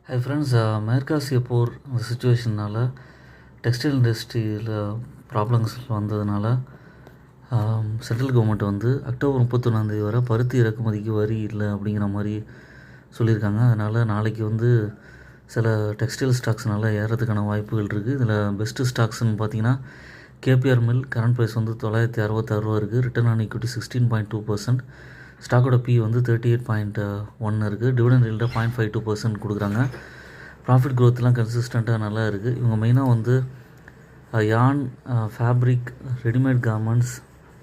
Hi friends, மேற்காசிய போர் அந்த சிச்சுவேஷனால் textile இண்டஸ்ட்ரியில் ப்ராப்ளம்ஸ் வந்ததுனால சென்ட்ரல் கவர்மெண்ட் வந்து அக்டோபர் 31 வரை பருத்தி இறக்குமதிக்கு வரி இல்லை அப்படிங்கிற மாதிரி சொல்லியிருக்காங்க. அதனால் நாளைக்கு வந்து சில டெக்ஸ்டைல் ஸ்டாக்ஸ் நல்லா ஏறதுக்கான வாய்ப்புகள் இருக்குது. இதில் பெஸ்ட்டு ஸ்டாக்ஸ்ன்னு பார்த்தீங்கன்னா கேபிஆர் மில் கரண்ட் ப்ரைஸ் வந்து 966 இருக்குது. Return on equity 16.2%. ஸ்டாக்கோட பி வந்து 38.1 இருக்குது. டிவிடெண்ட் ஈல்டாக 0.52% கொடுக்குறாங்க. ப்ராஃபிட் க்ரோத்லாம் கன்சிஸ்டண்ட்டாக நல்லா இருக்குது. இவங்க மெயினாக வந்து யான், fabric, readymade garments,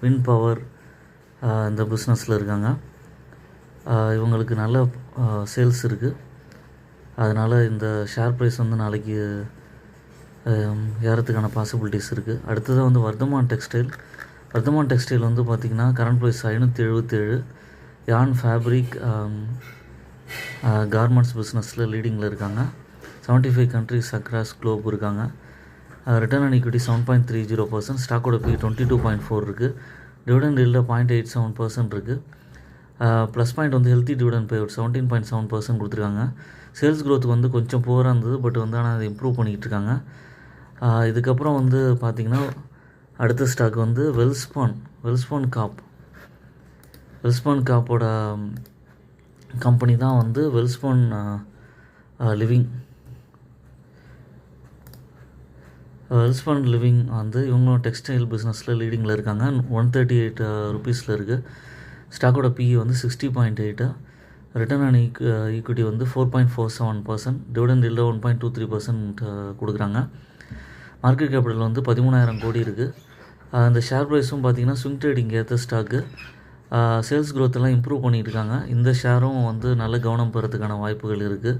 wind power இந்த பிஸ்னஸில் இருக்காங்க. இவங்களுக்கு நல்ல சேல்ஸ் இருக்குது. அதனால் இந்த ஷேர் ப்ரைஸ் வந்து நாளைக்கு ஏறத்துக்கான பாசிபிலிட்டிஸ் இருக்குது. அடுத்ததாக வந்து வர்தமான் டெக்ஸ்டைல் வந்து பார்த்திங்கன்னா கரண்ட் ப்ரைஸ் 577. யான், ஃபேப்ரிக், கார்மெண்ட்ஸ் பிஸ்னஸில் லீடிங்கில் இருக்காங்க. 75 கண்ட்ரிஸ் அக்ராஸ் குளோப் இருக்காங்க. Return on equity 7.30%. ஸ்டாக்கோட பி 22.4 இருக்குது. டிவிடெண்ட் ஈல்டாக 0.87% இருக்குது. ப்ளஸ் பாயிண்ட் வந்து ஹெல்த்தி டிவிடெண்ட் பே அவுட் 17.7% கொடுத்துருக்காங்க. சேல்ஸ் க்ரோத் வந்து கொஞ்சம் புவராக இருந்தது, பட் வந்து ஆனால் அதை இம்ப்ரூவ் பண்ணிக்கிட்டு இருக்காங்க. இதுக்கப்புறம் வந்து பார்த்திங்கன்னா அடுத்த ஸ்டாக் வந்து வெல்ஸ்பான் காப்போட கம்பெனி தான் வந்து வெல்ஸ்பான் லிவிங் வந்து இவங்களும் டெக்ஸ்டைல் பிஸ்னஸில் லீடிங்கில் இருக்காங்க. 138 ருபீஸில் இருக்குது. ஸ்டாக்கோட பிஇ வந்து 60.8. ரிட்டர்ன் ஆன் ஈக்விட்டி வந்து 4.47%. டிவிடெண்ட் ஈல்டாக 1.23% கொடுக்குறாங்க. மார்க்கெட் கேபிட்டல் வந்து 13,000 கோடி இருக்குது. அந்த ஷேர் ப்ரைஸும் பார்த்திங்கன்னா ஸ்விங் ட்ரேடிங் ஏற்ற ஸ்டாக்கு. சேல்ஸ் க்ரோத்தெல்லாம் இம்ப்ரூவ் பண்ணிகிட்டு இருக்காங்க. இந்த ஷேரும் வந்து நல்ல கவனம் பெறத்துக்கான வாய்ப்புகள் இருக்குது.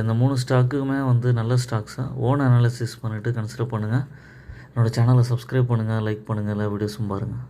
இந்த 3 ஸ்டாக்குமே வந்து நல்ல ஸ்டாக்ஸாக ஓன் அனாலிசிஸ் பண்ணிவிட்டு கன்சிடர் பண்ணுங்கள். என்னோடய சேனலை சப்ஸ்கிரைப் பண்ணுங்கள், லைக் பண்ணுங்கள், எல்லா வீடியோஸும் பாருங்கள்.